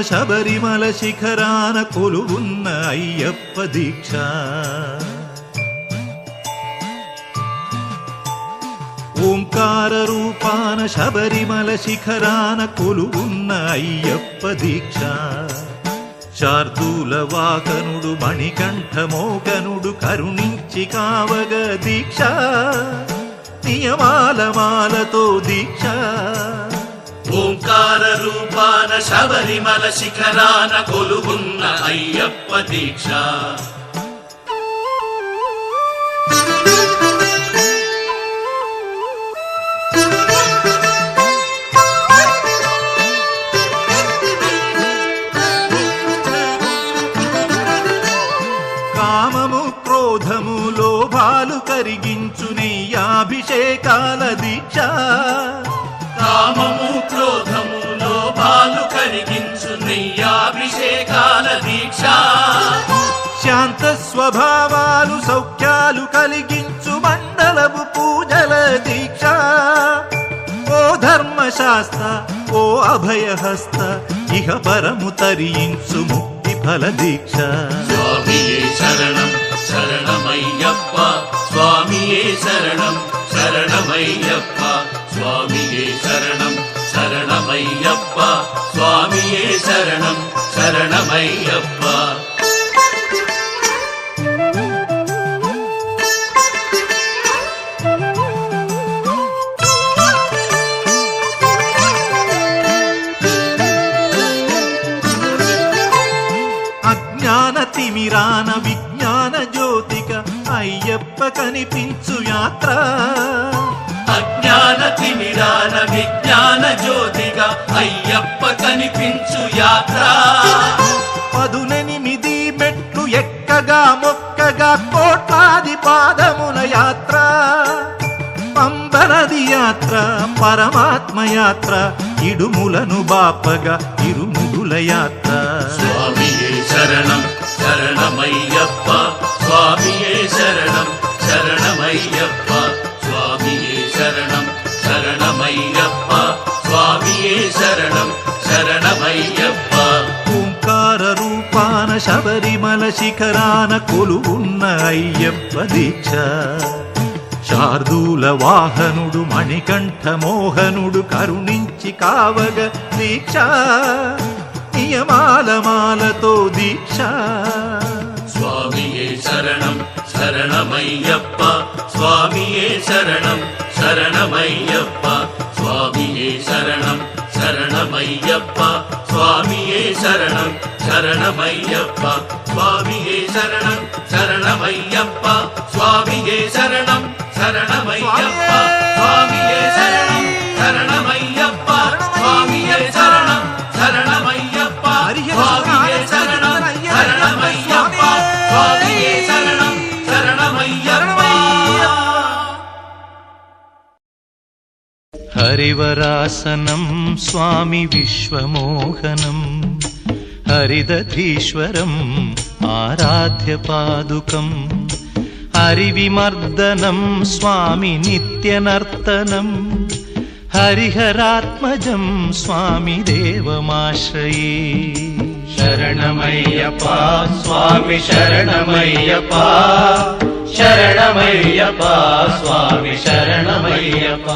శబరిమల శిఖరాన కొలువున్న అయ్యప్ప దీక్ష. ఓంకార రూపాన శబరిమల శిఖరాన కొలువున్న అయ్యప్ప దీక్ష. శార్దూల వాహనుడు మణికంఠమోగనుడు కరుణించి కావగ దీక్ష. నియమాల మాలతో దీక్ష. ఓంకార రూపాన శబరిమల శిఖరాన కొలువున్న అయ్యప్ప దీక్ష. కామము క్రోధము లోభాలు కరిగించు నెయ్యాభిషేకాల దీక్ష. కామము క్రోధము లోభాలు కరిగించు నెయ్యాభిషేకాల దీక్ష. శాంత స్వభావాలు సౌఖ్యాలు కలిగించు మండలపు పూజల దీక్ష. ఓ ధర్మశాస్త్ర ఓ అభయహస్త ఇహ పరము తరించు ముక్తి ఫల దీక్ష. స్వామియే శరణం శరణమయ్యప్ప స్వామియే శరణం శరణమయ్యప్ప స్వామియే శరణం శరణమయ్యప్ప స్వామియే శరణం శరణమయ్యప్ప. అజ్ఞాన తిమిరాన విజ్ఞాన జ్యోతిక అయ్యప్ప కనిపించు యాత్ర. అజ్ఞాన తిమిరాన విజ్ఞాన జ్యోతిగా అయ్యప్ప కనిపించు యాత్ర. 18 మెట్లు ఎక్కగా మొక్కగా కోట్లాది పాదముల యాత్ర. పంబనది యాత్ర పరమాత్మ యాత్ర ఇడుములను బాపగా ఇరుముడుల యాత్ర. స్వామియే శరణం శరణమయ్యప్ప స్వామియే శరణం శరణమయ్యప్ప స్వామియే శరణం శరణమయ్యప్ప స్వామియే శరణం శరణమయ్యప్ప. ఓంకార రూపాన శబరిమల శిఖరాన కొలువున్న అయ్యప్ప దీక్ష. శార్దూల వాహనుడు మణికంఠ మోహనుడు కరుణించి కావగ దీక్ష. నియమాల మాలతో దీక్ష. స్వామియే శరణం శరణమయ్యప్ప స్వామియే శరణం శరణమయ్యప్ప స్వామియే శరణం శరణమయ్యప్ప స్వామియే శరణం శరణమయ్యప్ప స్వామియే శరణం శరణమయ్యప్ప స్వామియే శరణం శరణమయ్యప్ప స్వామియే శరణం శరణమయ్యప్ప స్వామియే శరణం శరణమయ్యప్ప స్వామియే శరణం శరణమయ్యప్ప స్వామియే శరణం శరణమయ్యప్ప. హరివరాసనం స్వామి విశ్వమోహనం హరిదధీశ్వరం ఆరాధ్య పాదుకం. హరివిమర్దనం స్వామి నిత్యనర్తనం హరిహరాత్మజం స్వామి దేవమాశ్రయే. శరణమయ్యప్ప స్వామి శరణమయ్యప్ప శరణమయ్యప్ప స్వామి శరణమయ్యప్ప.